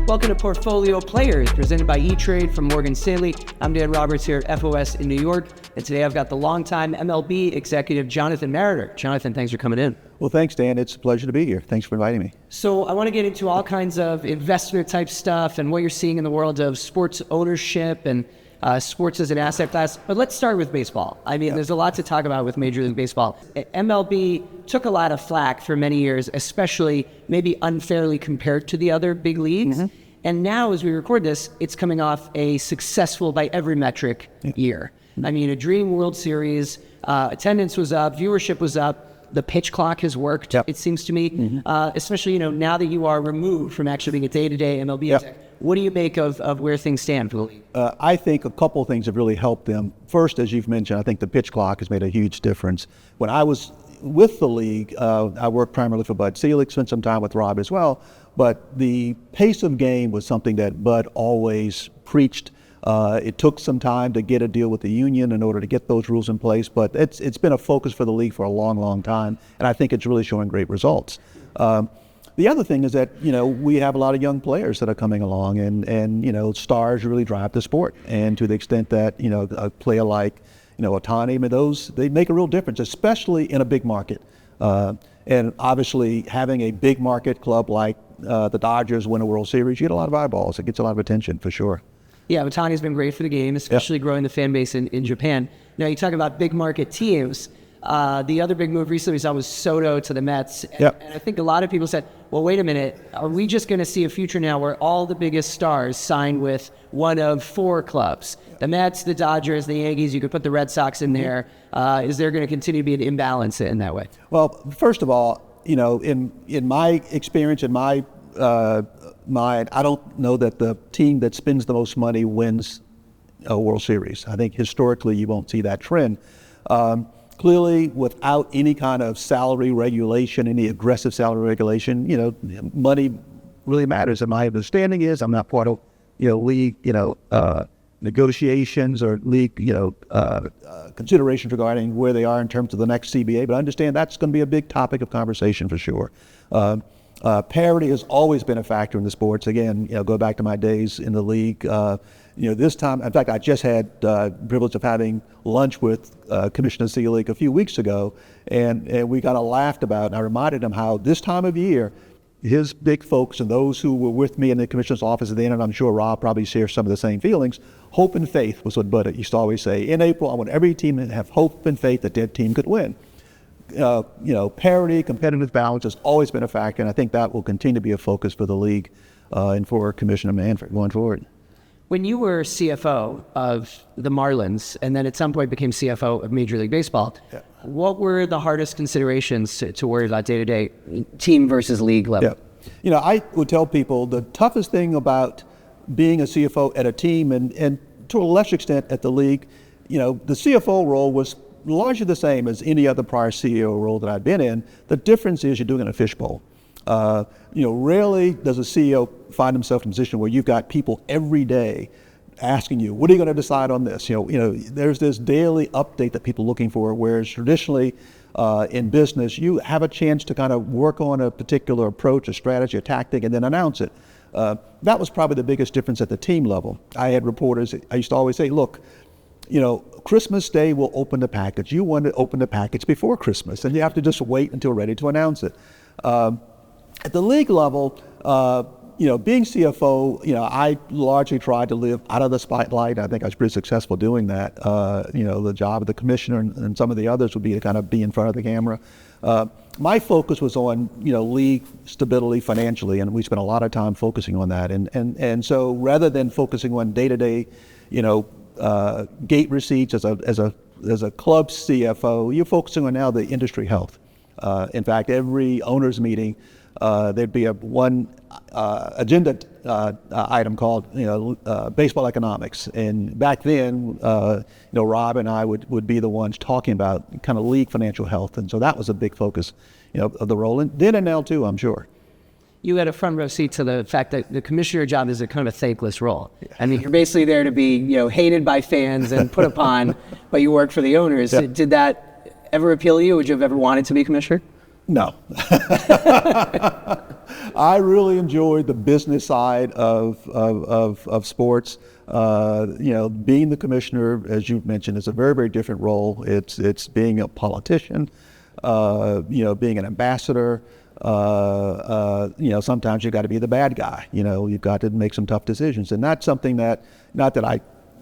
Welcome to Portfolio Players, presented by E-Trade from Morgan Stanley. I'm Dan Roberts here at FOS in New York, and today I've got the longtime MLB executive, Jonathan Meritor. Jonathan, thanks for coming in. Well, thanks, Dan. It's a pleasure to be here. Thanks for inviting me. So I want to get into all kinds of investment type stuff and what you're seeing in the world of sports ownership and sports as an asset class. But let's start with baseball. I mean, There's a lot to talk about with Major League Baseball. MLB took a lot of flack for many years, especially maybe unfairly compared to the other big leagues. Mm-hmm. And now, as we record this, it's coming off a successful by every metric year. I mean, a dream World Series, attendance was up, viewership was up, the pitch clock has worked, it seems to me, especially, now that you are removed from actually being a day-to-day MLB exec. What do you make of where things stand for the league? I think a couple of things have really helped them. First, as you've mentioned, I think the pitch clock has made a huge difference. When I was with the league, I worked primarily for Bud Selig, spent some time with Rob as well, but the pace of game was something that Bud always preached. It took some time to get a deal with the union in order to get those rules in place, but it's been a focus for the league for a long, long time, and I think it's really showing great results. The other thing is that, we have a lot of young players that are coming along, and stars really drive the sport. And to the extent that, a player like, Ohtani, I mean, they make a real difference, especially in a big market. And obviously, having a big market club like the Dodgers win a World Series, you get a lot of eyeballs. It gets a lot of attention, for sure. Yeah, Ohtani's been great for the game, especially growing the fan base in Japan. Now, you talk about big market teams. The other big move recently we saw was Soto to the Mets. And I think a lot of people said, well, wait a minute, are we just going to see a future now where all the biggest stars sign with one of four clubs? The Mets, the Dodgers, the Yankees, you could put the Red Sox in there. Is there going to continue to be an imbalance in that way? Well, first of all, in my experience, in my mind, I don't know that the team that spends the most money wins a World Series. I think historically you won't see that trend. Clearly, without any kind of salary regulation, any aggressive salary regulation, money really matters. And my understanding is, I'm not part of, league, negotiations or league, considerations regarding where they are in terms of the next CBA. But I understand that's going to be a big topic of conversation for sure. Parity has always been a factor in the sports. Again, go back to my days in the league. This time, in fact, I just had the privilege of having lunch with Commissioner Selig a few weeks ago, and we kind of laughed about it. And I reminded him how this time of year, his big folks and those who were with me in the commissioner's office at the end, and I'm sure Rob probably shares some of the same feelings, hope and faith was what Bud used to always say. In April, I want every team to have hope and faith that their team could win. Parity, competitive balance has always been a factor, and I think that will continue to be a focus for the league and for Commissioner Manfred going forward. When you were CFO of the Marlins, and then at some point became CFO of Major League Baseball, what were the hardest considerations to worry about day-to-day, team versus league level? I would tell people the toughest thing about being a CFO at a team, and to a lesser extent at the league, the CFO role was largely the same as any other prior CEO role that I'd been in. The difference is you're doing it in a fishbowl. Rarely does a CEO find himself in a position where you've got people every day asking you, what are you going to decide on this? There's this daily update that people are looking for, whereas traditionally in business, you have a chance to kind of work on a particular approach, a strategy, a tactic, and then announce it. That was probably the biggest difference at the team level. I had reporters, I used to always say, look, Christmas Day will open the package. You want to open the package before Christmas, and you have to just wait until ready to announce it. At the league level, being CFO, I largely tried to live out of the spotlight. I think I was pretty successful doing that. The job of the commissioner and some of the others would be to kind of be in front of the camera. My focus was on, league stability financially, and we spent a lot of time focusing on that. And so rather than focusing on day-to-day, gate receipts as a club CFO, you're focusing on now the industry health. In fact, every owners meeting, there'd be one agenda item called baseball economics, and back then Rob and I would be the ones talking about kind of league financial health, and so that was a big focus of the role, and then and now too, I'm sure. You had a front row seat to the fact that the commissioner job is a kind of a thankless role. I mean, you're basically there to be hated by fans and put upon, but you work for the owners. Did that ever appeal to you? Would you have ever wanted to be commissioner? No. I really enjoyed the business side of sports. Being the commissioner, as you mentioned, is a very, very different role. It's being a politician, being an ambassador. Sometimes you got to be the bad guy. You've got to make some tough decisions, and that's something that, not that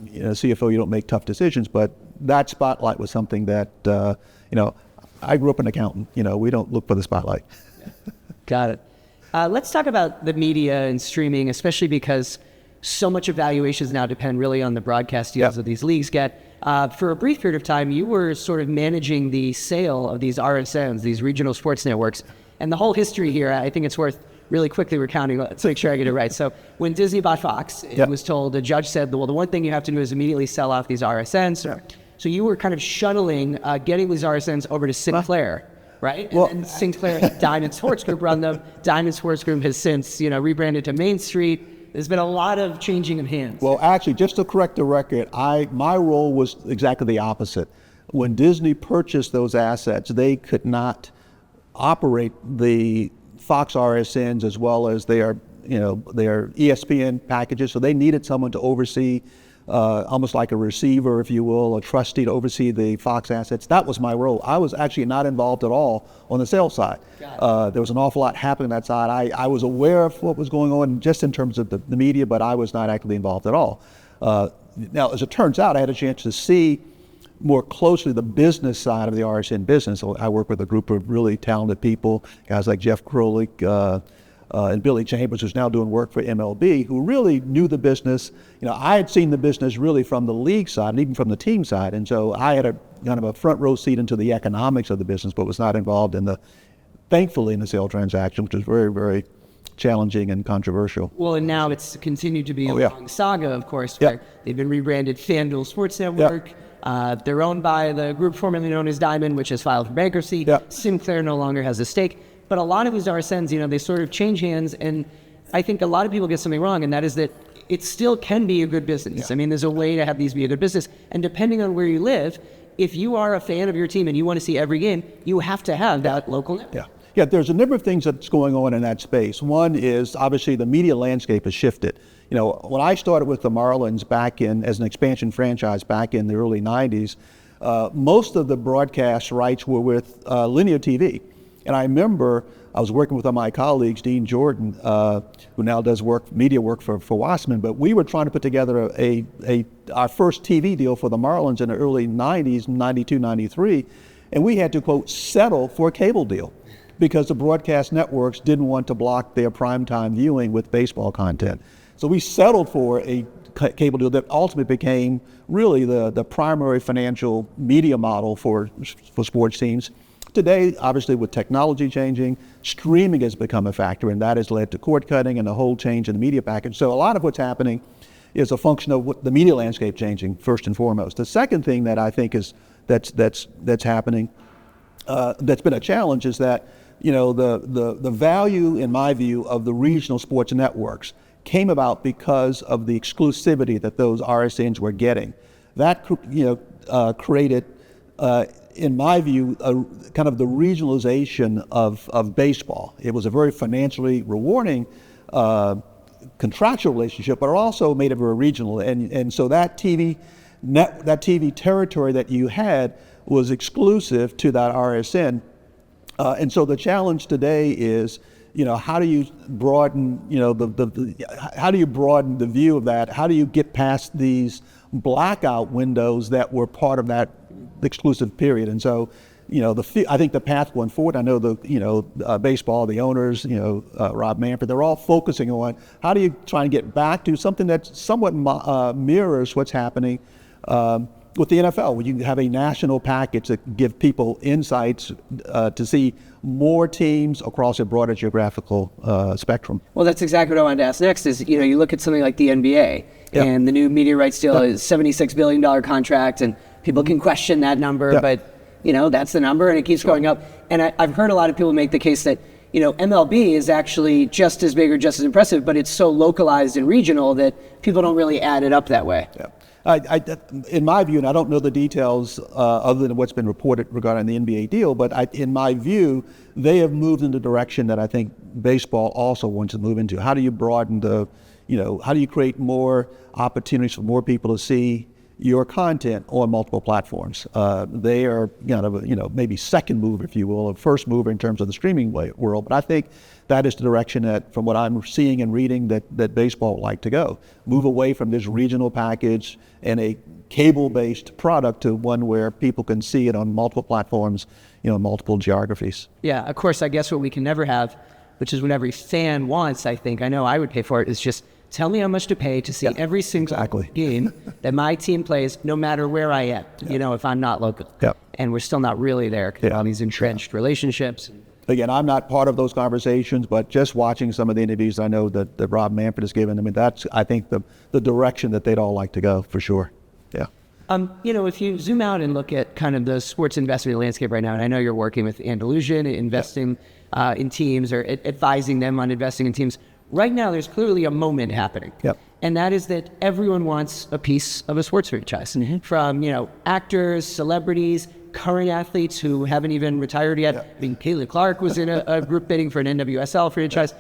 CFO, you don't make tough decisions, but that spotlight was something that, I grew up an accountant. We don't look for the spotlight. Got it. Let's talk about the media and streaming, especially because so much of valuations now depend really on the broadcast deals that these leagues get. For a brief period of time, you were sort of managing the sale of these RSNs, these regional sports networks. And the whole history here, I think it's worth really quickly recounting. Let's make sure I get it right. So when Disney bought Fox, it was told, the judge said, well, the one thing you have to do is immediately sell off these RSNs. So you were kind of shuttling, getting these RSNs over to Sinclair. Right? Well, and Sinclair, Diamond Sports Group run them. Diamond Sports Group has since, rebranded to Main Street. There's been a lot of changing of hands. Well, actually, just to correct the record, my role was exactly the opposite. When Disney purchased those assets, they could not operate the Fox RSNs as well as their ESPN packages. So they needed someone to oversee, almost like a receiver, if you will, a trustee to oversee the Fox assets. That was my role. I was actually not involved at all on the sales side. There was an awful lot happening on that side. I was aware of what was going on just in terms of the media, but I was not actively involved at all. Now, as it turns out, I had a chance to see more closely the business side of the RSN business. So I work with a group of really talented people, guys like Jeff Krolik, and Billy Chambers, who's now doing work for MLB, who really knew the business. I had seen the business really from the league side and even from the team side, and so I had a kind of a front row seat into the economics of the business, but was not involved thankfully in the sale transaction, which was very, very challenging and controversial. Well, and now it's continued to be a long saga, of course, where they've been rebranded FanDuel Sports Network. They're owned by the group formerly known as Diamond, which has filed for bankruptcy. Sinclair no longer has a stake. But a lot of these RSNs, they sort of change hands, and I think a lot of people get something wrong, and that is that it still can be a good business. I mean, there's a way to have these be a good business, and depending on where you live, if you are a fan of your team and you want to see every game, you have to have that local network. Yeah, there's a number of things that's going on in that space. One is, obviously, the media landscape has shifted. When I started with the Marlins as an expansion franchise back in the early 90s, most of the broadcast rights were with linear TV. And I remember I was working with one of my colleagues, Dean Jordan, who now does media work for Wasserman, but we were trying to put together our first TV deal for the Marlins in the early 90s, 92, 93, and we had to, quote, settle for a cable deal because the broadcast networks didn't want to block their primetime viewing with baseball content. So we settled for a cable deal that ultimately became really the primary financial media model for sports teams. Today, obviously, with technology changing, streaming has become a factor, and that has led to cord cutting and a whole change in the media package. So a lot of what's happening is a function of the media landscape changing, first and foremost. The second thing that I think that's happening, that's been a challenge, is that the value, in my view, of the regional sports networks came about because of the exclusivity that those RSNs were getting. That created, in my view, kind of the regionalization of baseball. It was a very financially rewarding contractual relationship, but it also made it very regional. And so that TV territory that you had was exclusive to that RSN. And so the challenge today is, how do you broaden, how do you broaden the view of that? How do you get past these blackout windows that were part of that exclusive period? And so, I think the path going forward, I know baseball, the owners, Rob Manfred, they're all focusing on how do you try and get back to something that somewhat mirrors what's happening with the NFL, where you have a national package that give people insights to see more teams across a broader geographical spectrum. Well, that's exactly what I wanted to ask next is, you look at something like the NBA, and the new media rights deal is $76 billion contract, and people can question that number, but, that's the number, and it keeps going up. And I've heard a lot of people make the case that, MLB is actually just as big or just as impressive, but it's so localized and regional that people don't really add it up that way. In my view, and I don't know the details other than what's been reported regarding the NBA deal, but in my view, they have moved in the direction that I think baseball also wants to move into. How do you broaden how do you create more opportunities for more people to see your content on multiple platforms? They are kind of maybe second mover, if you will, or first mover in terms of the streaming world. But I think that is the direction that, from what I'm seeing and reading, that baseball would like to go. Move away from this regional package and a cable-based product to one where people can see it on multiple platforms, multiple geographies. Yeah, of course, I guess what we can never have, which is what every fan wants, I think, I know I would pay for it, is just tell me how much to pay to see every single game that my team plays, no matter where I am, if I'm not local. Yep. And we're still not really there because of all these entrenched relationships. Again, I'm not part of those conversations, but just watching some of the interviews I know that Rob Manfred has given, that's, I think, the direction that they'd all like to go, for sure. Yeah. If you zoom out and look at kind of the sports investment landscape right now, and I know you're working with Andalusian, investing in teams or advising them on investing in teams, right now there's clearly a moment happening. Yep. And that is that everyone wants a piece of a sports franchise. Mm-hmm. From, actors, celebrities, current athletes who haven't even retired yet. Yep. I mean, Caitlin Clark was in a group bidding for an NWSL franchise.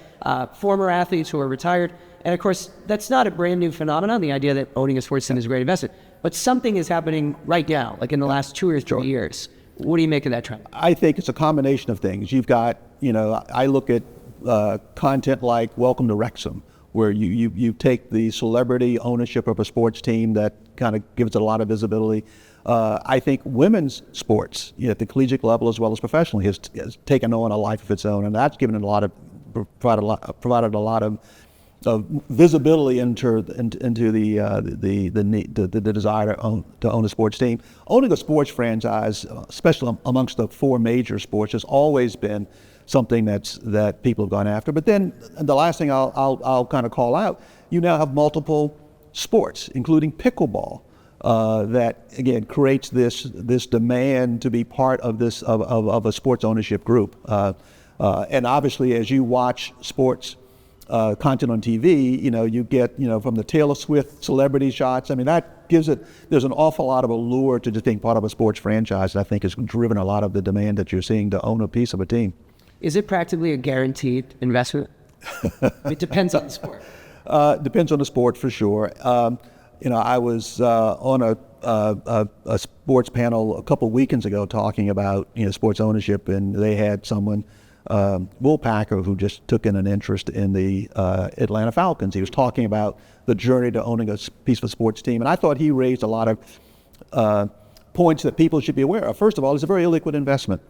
Former athletes who are retired. And of course, that's not a brand new phenomenon, the idea that owning a sports team is a great investment. But something is happening right now, like in the last 2 or 3 years. What do you make of that trend? I think it's a combination of things. You've got, I look at content like Welcome to Wrexham, where you take the celebrity ownership of a sports team that kind of gives it a lot of visibility. I think women's sports, at the collegiate level as well as professionally, has taken on a life of its own, and that's given it provided a lot of visibility into the desire to own a sports team. Owning a sports franchise, especially amongst the four major sports, has always been something that people have gone after. But then the last thing I'll kind of call out, you now have multiple sports, including pickleball, that again creates this demand to be part of this of a sports ownership group. And obviously, as you watch sports content on TV, you get from the Taylor Swift celebrity shots. I mean, that gives it. There's an awful lot of allure to just being part of a sports franchise that I think has driven a lot of the demand that you're seeing to own a piece of a team. Is it practically a guaranteed investment? It depends on the sport. Depends on the sport for sure. I was on a sports panel a couple weekends ago talking about sports ownership, and they had someone, Will Packer, who just took in an interest in the Atlanta Falcons. He was talking about the journey to owning a piece of a sports team, and I thought he raised a lot of points that people should be aware of. First of all, it's a very illiquid investment.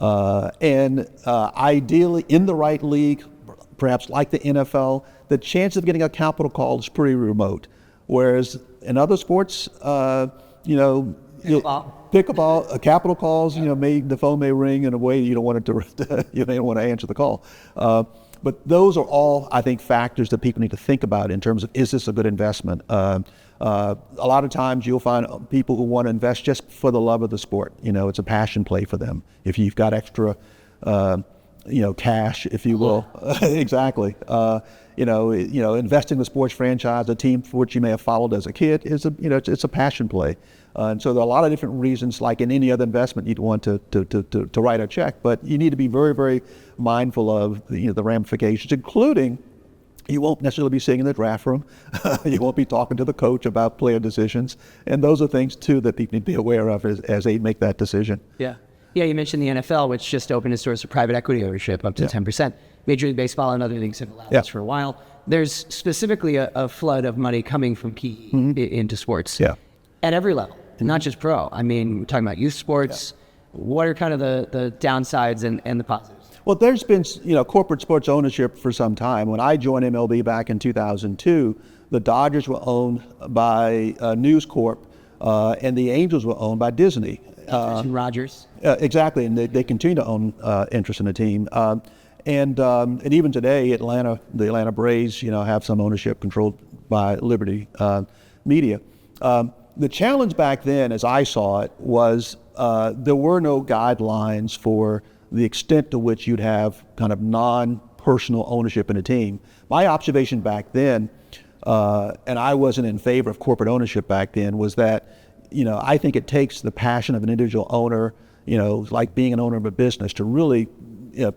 And ideally, in the right league, perhaps like the NFL, the chance of getting a capital call is pretty remote. Whereas in other sports, pickleball, capital calls, the phone may ring in a way you don't want it to, you may want to answer the call. But those are all, I think, factors that people need to think about in terms of, is this a good investment? A lot of times you'll find people who want to invest just for the love of the sport. It's a passion play for them. If you've got extra, cash, if you will, exactly. Investing in the sports franchise, a team for which you may have followed as a kid, is it's a passion play. And so there are a lot of different reasons, like in any other investment, you'd want to write a check, but you need to be very, very mindful of the ramifications, including you won't necessarily be sitting in the draft room. You won't be talking to the coach about player decisions. And those are things, too, that people need to be aware of as they make that decision. Yeah. Yeah, you mentioned the NFL, which just opened its doors to private equity ownership up to 10%. Major League Baseball and other leagues have allowed this for a while. There's specifically a flood of money coming from PE into sports at every level, not just pro. I mean, we're talking about youth sports. What are kind of the downsides and the positives? Well, there's been corporate sports ownership for some time. When I joined MLB back in 2002, the Dodgers were owned by News Corp, and the Angels were owned by Disney. Rogers. Exactly, and they continue to own interest in the team. And even today, the Atlanta Braves, have some ownership controlled by Liberty Media. The challenge back then, as I saw it, was there were no guidelines for the extent to which you'd have kind of non-personal ownership in a team. My observation back then and I wasn't in favor of corporate ownership back then, was that, I think it takes the passion of an individual owner, like being an owner of a business, to really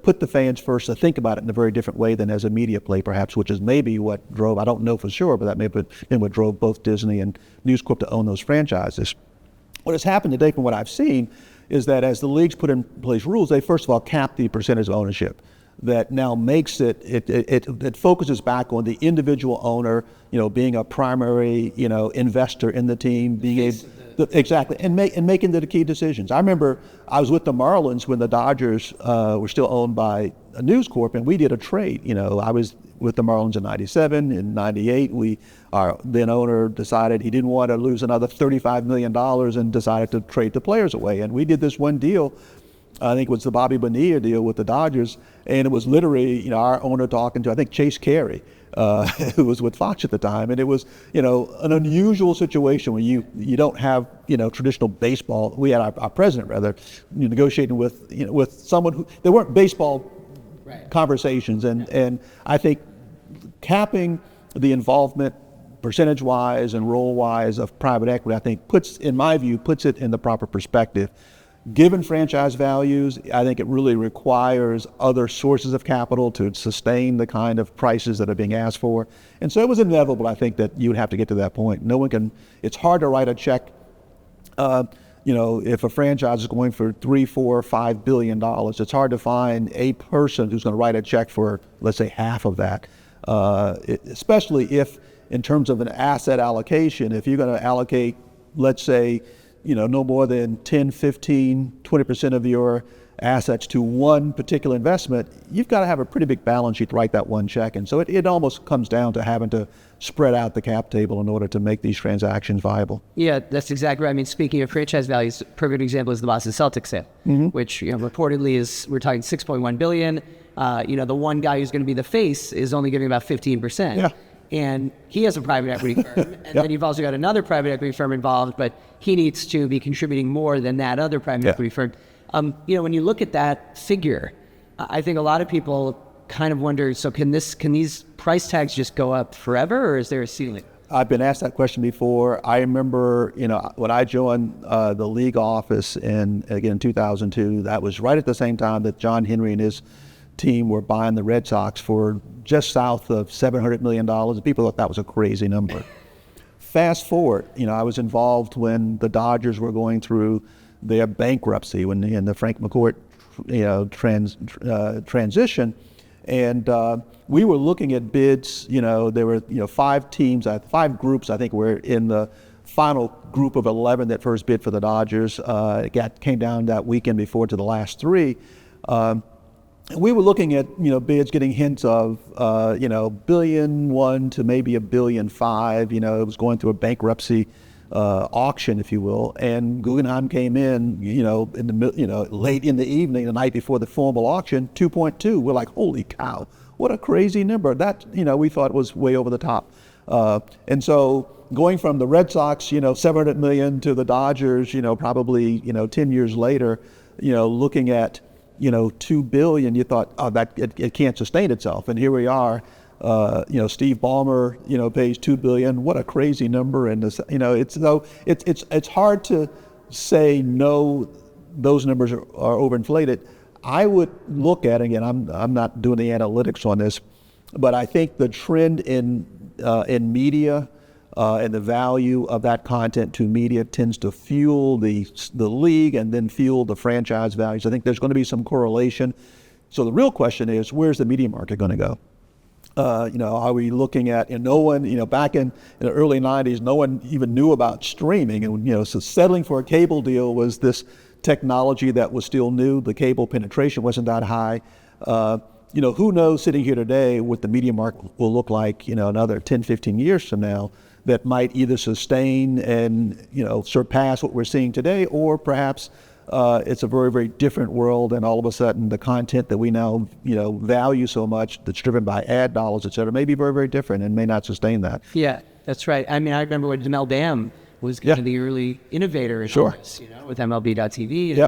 put the fans first, to think about it in a very different way than as a media play, perhaps, which is maybe what drove, I don't know for sure, but that may have been what drove both Disney and News Corp to own those franchises. What has happened today, from what I've seen, is that as the leagues put in place rules, they first of all cap the percentage of ownership. That now makes it focuses back on the individual owner, being a primary, investor in the team, being exactly, and making the key decisions. I remember I was with the Marlins when the Dodgers were still owned by a News Corp, and we did a trade. I was with the Marlins in '97. In '98, our then owner decided he didn't want to lose another $35 million and decided to trade the players away. And we did this one deal. I think it was the Bobby Bonilla deal with the Dodgers, and it was literally, our owner talking to, I think, Chase Carey, who was with Fox at the time, and it was, an unusual situation when you don't have, traditional baseball. We had our president, rather, negotiating with someone who, there weren't baseball conversations, and I think capping the involvement percentage-wise and role-wise of private equity, I think in my view, puts it in the proper perspective. Given franchise values, I think it really requires other sources of capital to sustain the kind of prices that are being asked for. And so it was inevitable, I think, that you would have to get to that point. It's hard to write a check, if a franchise is going for $3, $4, $5 billion, it's hard to find a person who's going to write a check for, let's say, half of that. Especially if, in terms of an asset allocation, if you're going to allocate, let's say, no more than 10, 15, 20% of your assets to one particular investment, you've got to have a pretty big balance sheet to write that one check. And so it almost comes down to having to spread out the cap table in order to make these transactions viable. Yeah, that's exactly right. I mean, speaking of franchise values, a perfect example is the Boston Celtics sale, which reportedly we're talking $6.1 billion. The one guy who's going to be the face is only getting about 15%. Yeah. And he has a private equity firm, and then you've also got another private equity firm involved, but he needs to be contributing more than that other private equity firm. When you look at that figure, I think a lot of people kind of wonder, so can these price tags just go up forever, or is there a ceiling? I've been asked that question before. I remember, when I joined the league office in 2002, that was right at the same time that John Henry and his team were buying the Red Sox for just south of $700 million. People thought that was a crazy number. Fast forward, I was involved when the Dodgers were going through their bankruptcy, when the Frank McCourt, transition, and we were looking at bids. There were 5 teams, 5 groups. I think were in the final group of 11 that first bid for the Dodgers. It came down that weekend before to the last 3. We were looking at bids, getting hints of $1.1 billion to maybe $1.5 billion. It was going through a bankruptcy auction, if you will, and Guggenheim came in late in the evening, the night before the formal auction, 2.2. We're like, holy cow, what a crazy number! That we thought was way over the top, and so going from the Red Sox, $700 million to the Dodgers, probably 10 years later, looking at $2 billion, you thought, oh, that it can't sustain itself. And here we are, Steve Ballmer, pays $2 billion. What a crazy number. And it's hard to say no, those numbers are overinflated. I would look at, again, I'm not doing the analytics on this, but I think the trend in media and the value of that content to media tends to fuel the league and then fuel the franchise values. I think there's going to be some correlation. So the real question is, where's the media market going to go? Are we looking at, no one, back in the early 90s, no one even knew about streaming. And, so settling for a cable deal was this technology that was still new. The cable penetration wasn't that high. Who knows sitting here today what the media market will look like, another 10, 15 years from now, that might either sustain and, surpass what we're seeing today, or perhaps it's a very, very different world, and all of a sudden the content that we now, value so much, that's driven by ad dollars, et cetera, may be very, very different and may not sustain that. Yeah, that's right. I mean, I remember when Jamel Dam was kind of the early innovator in this, with MLB.TV.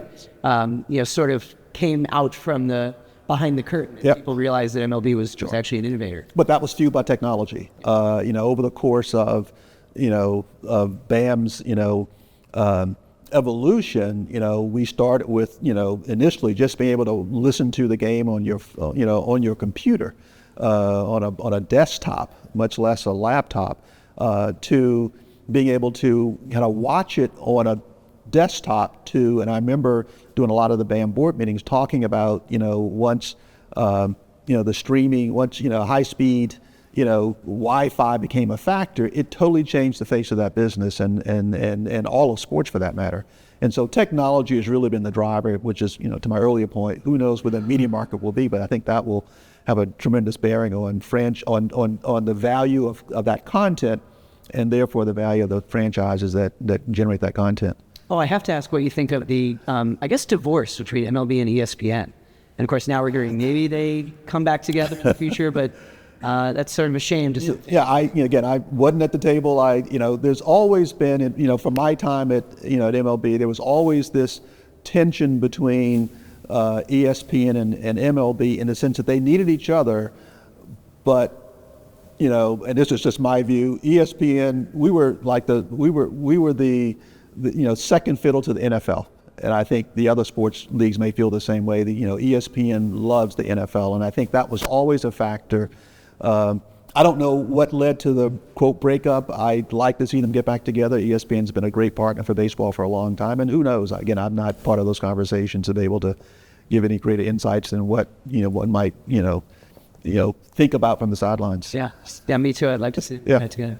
And, sort of came out from the behind the curtain. Yep. People realized that MLB was actually an innovator. But that was fueled by technology. Over the course of, of BAM's, evolution, we started with, initially just being able to listen to the game on your computer, on a desktop, much less a laptop, to being able to kind of watch it on a desktop and I remember doing a lot of the BAM board meetings talking about, once, the streaming, once, high speed, Wi-Fi became a factor, it totally changed the face of that business and all of sports for that matter. And so technology has really been the driver, which is, to my earlier point, who knows where the media market will be, but I think that will have a tremendous bearing on the value of that content and therefore the value of the franchises that generate that content. Oh, I have to ask what you think of the, divorce between MLB and ESPN. And of course, now we're hearing maybe they come back together in the future, but that's sort of a shame to see. Yeah, I wasn't at the table. There's always been, from my time at MLB, there was always this tension between ESPN and MLB in the sense that they needed each other, but and this is just my view. ESPN, we were the second fiddle to the NFL. And I think the other sports leagues may feel the same way. ESPN loves the NFL, and I think that was always a factor. I don't know what led to the, quote, breakup. I'd like to see them get back together. ESPN's been a great partner for baseball for a long time, and who knows? Again, I'm not part of those conversations to be able to give any greater insights than what, one might, think about from the sidelines. Yeah, me too. I'd like to see them get together.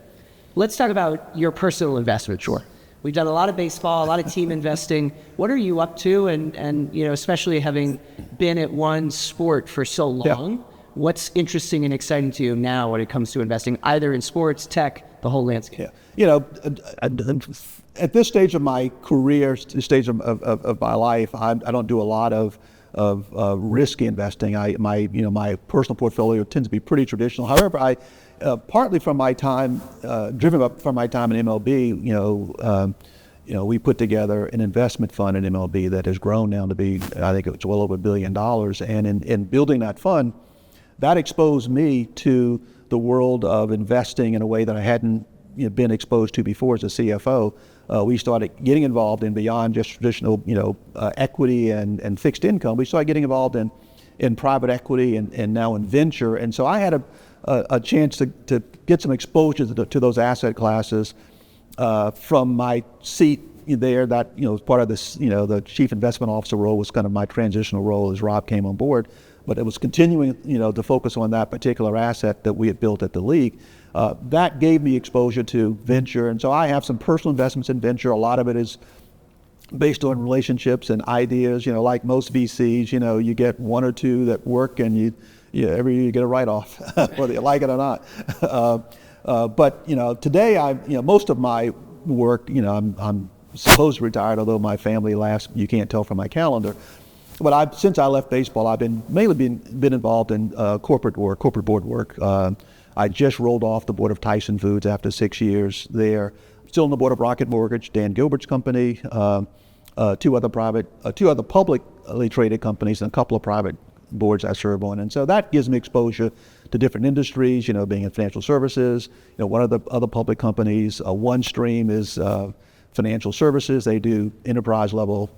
Let's talk about your personal investment. Sure. We've done a lot of baseball, a lot of team investing. What are you up to? And especially having been at one sport for so long, what's interesting and exciting to you now when it comes to investing, either in sports, tech, the whole landscape? Yeah. At this stage of my career, stage of my life, I don't do a lot of risky investing. My personal portfolio tends to be pretty traditional. However, I partly from my time, driven up from my time in MLB, we put together an investment fund in MLB that has grown now to be, I think it's well over $1 billion. And in building that fund, that exposed me to the world of investing in a way that I hadn't been exposed to before as a CFO. We started getting involved in beyond just traditional, equity and fixed income. We started getting involved in private equity and now in venture. And so I had a chance to get some exposure to those asset classes from my seat there. That was part of this. The chief investment officer role was kind of my transitional role as Rob came on board. But it was continuing, to focus on that particular asset that we had built at the league. That gave me exposure to venture, and so I have some personal investments in venture. A lot of it is based on relationships and ideas. Like most VCs, you get one or two that work, and every year you get a write-off, whether you like it or not. But today, most of my work, I'm supposed to retire, although my family laughs. You can't tell from my calendar. But since I left baseball, I've mainly been involved in corporate board work. I just rolled off the board of Tyson Foods after 6 years there. Still on the board of Rocket Mortgage, Dan Gilbert's company, two other publicly traded companies, and a couple of private boards I serve on. And so that gives me exposure to different industries, being in financial services. One of the other public companies, OneStream, is financial services. They do enterprise level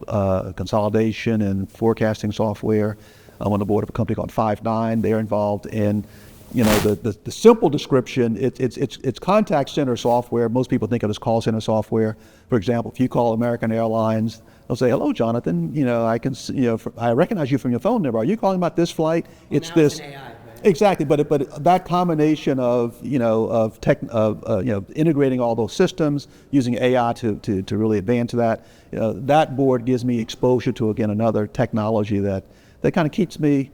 consolidation and forecasting software. I'm on the board of a company called Five9. They're involved in, the simple description. It's contact center software. Most people think of it as call center software. For example, if you call American Airlines, they'll say, "Hello, Jonathan. I recognize you from your phone number. Are you calling about this flight? It's this." It's an AI. Exactly, but that combination of integrating all those systems, using AI to really advance that, that board gives me exposure to, again, another technology that kind of keeps me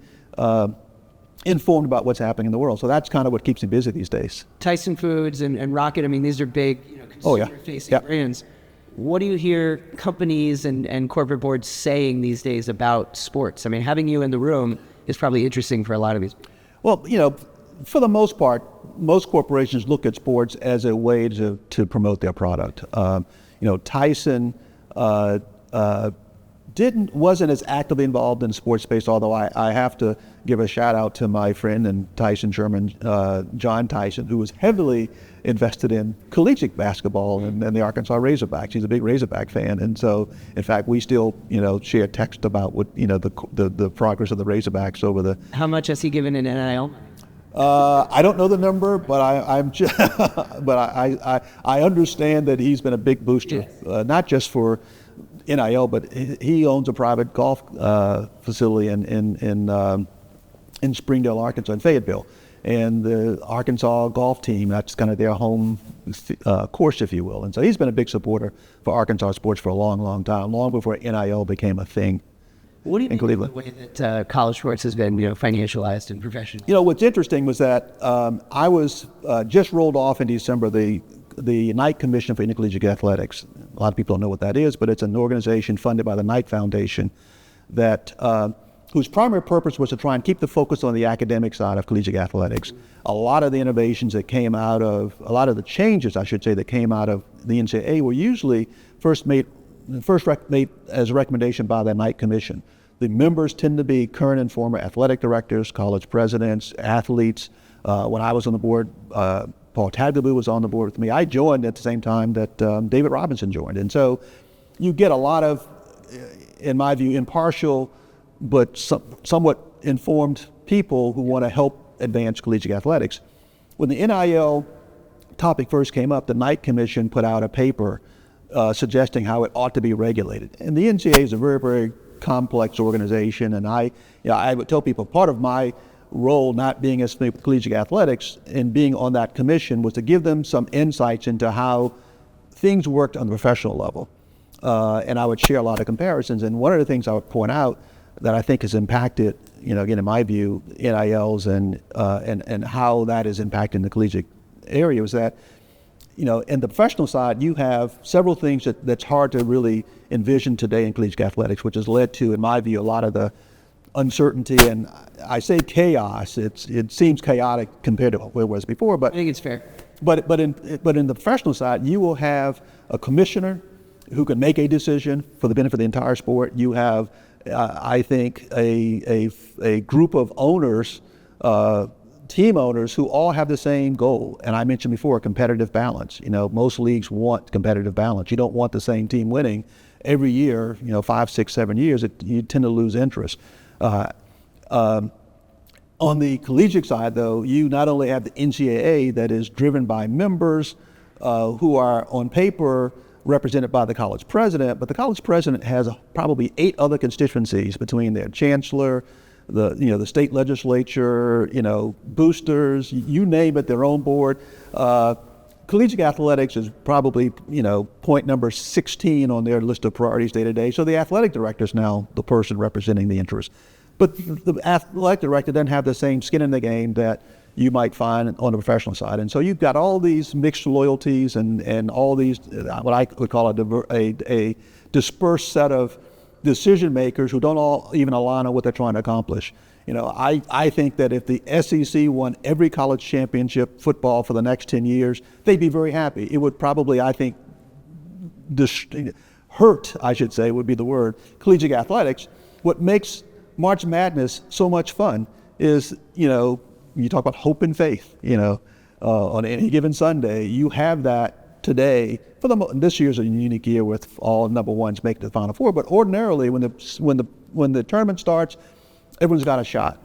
informed about what's happening in the world. So that's kind of what keeps me busy these days. Tyson Foods and Rocket, these are big consumer-facing brands. What do you hear companies and corporate boards saying these days about sports? Having you in the room is probably interesting for a lot of these people. Well, for the most part, most corporations look at sports as a way to promote their product. Tyson wasn't as actively involved in the sports space, although I have to give a shout out to my friend and Tyson Sherman, John Tyson, who was heavily invested in collegiate basketball and the Arkansas Razorbacks. He's a big Razorback fan, and so in fact we still share text about what the progress of the Razorbacks over the. How much has he given in NIL? I don't know the number, but I understand that he's been a big booster, yes. Not just for NIL, but he owns a private golf facility in Springdale, Arkansas, in Fayetteville, and the Arkansas golf team, that's kind of their home course, if you will. And so he's been a big supporter for Arkansas sports for a long, long time, long before NIL became a thing. What do you think of the way that college sports has been, financialized and professional? What's interesting was that I was just rolled off in December the Knight Commission for Intercollegiate Athletics. A lot of people don't know what that is, but it's an organization funded by the Knight Foundation that whose primary purpose was to try and keep the focus on the academic side of collegiate athletics. A lot of the innovations that came out of, a lot of the changes, I should say, that came out of the NCAA were usually first made as a recommendation by the Knight Commission. The members tend to be current and former athletic directors, college presidents, athletes. When I was on the board, Paul Tagliabue was on the board with me. I joined at the same time that David Robinson joined. And so you get a lot of, in my view, impartial but somewhat informed people who want to help advance collegiate athletics. When the NIL topic first came up, the Knight Commission put out a paper suggesting how it ought to be regulated. And the NCAA is a very, very complex organization, and I would tell people part of my role, not being as familiar with collegiate athletics and being on that commission, was to give them some insights into how things worked on the professional level. And I would share a lot of comparisons. And one of the things I would point out that I think has impacted, again, in my view, NILs and how that is impacting the collegiate area was that, in the professional side, you have several things that's hard to really envision today in collegiate athletics, which has led to, in my view, a lot of the uncertainty, and I say chaos. It seems chaotic compared to what it was before, but I think it's fair. But in the professional side, you will have a commissioner who can make a decision for the benefit of the entire sport. You have, I think, a group of owners, team owners, who all have the same goal. And I mentioned before, competitive balance. Most leagues want competitive balance. You don't want the same team winning every year. 5, 6, 7 years. You tend to lose interest. On the collegiate side, though, you not only have the NCAA that is driven by members who are on paper represented by the college president, but the college president has probably 8 other constituencies between their chancellor, the state legislature, boosters, you name it, their own board. Collegiate athletics is probably, point number 16 on their list of priorities day to day. So the athletic director is now the person representing the interest. But the athletic director doesn't have the same skin in the game that you might find on the professional side. And so you've got all these mixed loyalties and all these, what I would call a dispersed set of decision makers who don't all even align on what they're trying to accomplish. I think that if the SEC won every college championship football for the next 10 years, they'd be very happy. It would probably, I think, hurt, I should say, would be the word, collegiate athletics. What makes March Madness so much fun is, you talk about hope and faith, on any given Sunday, you have that today. This year's a unique year with all number ones making the Final Four, but ordinarily when the tournament starts, everyone's got a shot.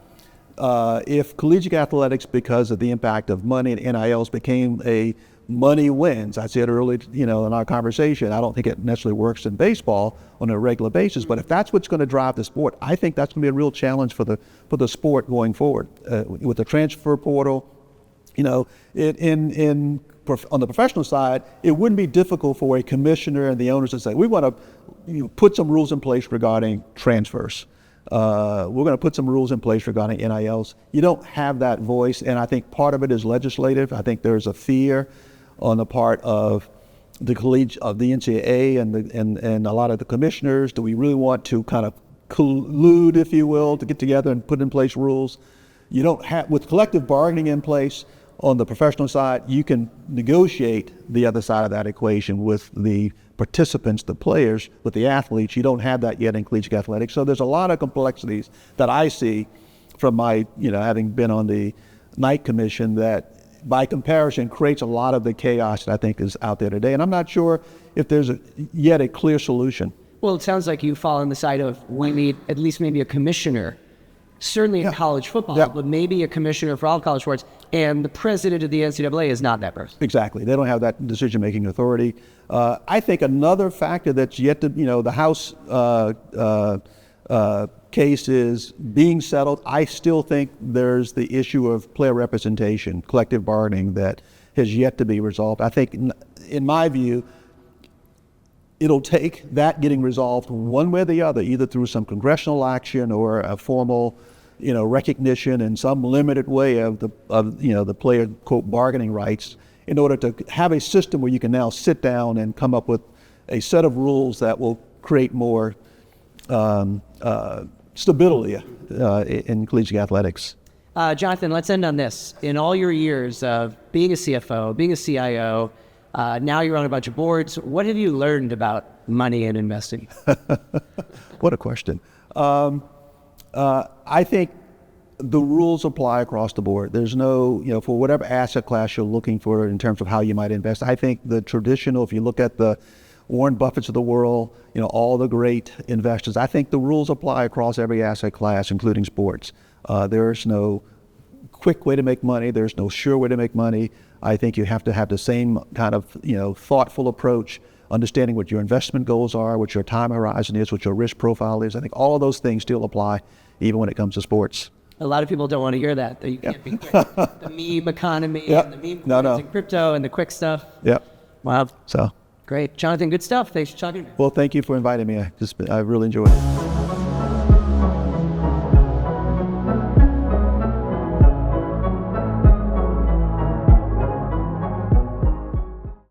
If collegiate athletics, because of the impact of money and NILs, became a money wins, I said earlier, in our conversation, I don't think it necessarily works in baseball on a regular basis, but if that's what's going to drive the sport, I think that's going to be a real challenge for the sport going forward. With the transfer portal, on the professional side, it wouldn't be difficult for a commissioner and the owners to say, we want to put some rules in place regarding transfers. We're going to put some rules in place regarding NILs. You don't have that voice, and I think part of it is legislative. I think there's a fear on the part of the NCAA and a lot of the commissioners. Do we really want to kind of collude, if you will, to get together and put in place rules? You don't have, with collective bargaining in place on the professional side, you can negotiate the other side of that equation with the participants, the players, with the athletes. You don't have that yet in collegiate athletics. So there's a lot of complexities that I see from my, having been on the Knight Commission that by comparison creates a lot of the chaos that I think is out there today. And I'm not sure if there's yet a clear solution. Well, it sounds like you fall on the side of we need at least maybe a commissioner, certainly in college football, but maybe a commissioner for all college sports. And the president of the NCAA is not that person. Exactly. They don't have that decision-making authority. I think another factor that's yet to, the House case is being settled. I still think there's the issue of player representation, collective bargaining, that has yet to be resolved. I think, in my view, it'll take that getting resolved one way or the other, either through some congressional action or a formal, recognition in some limited way of the player, quote, bargaining rights, in order to have a system where you can now sit down and come up with a set of rules that will create more stability in collegiate athletics. Jonathan, let's end on this. In all your years of being a CFO, being a CIO, now you're on a bunch of boards. What have you learned about money and investing? What a question. I think the rules apply across the board. There's no, for whatever asset class you're looking for in terms of how you might invest. I think the traditional, if you look at the Warren Buffetts of the world, all the great investors, I think the rules apply across every asset class, including sports. There's no quick way to make money. There's no sure way to make money. I think you have to have the same kind of, thoughtful approach, understanding what your investment goals are, what your time horizon is, what your risk profile is. I think all of those things still apply, even when it comes to sports. A lot of people don't want to hear that you can't be quick. The meme economy and the meme coins and crypto and the quick stuff. Yep. Wow. So great. Jonathan, good stuff. Thanks for talking to me. Well, thank you for inviting me. I really enjoyed it.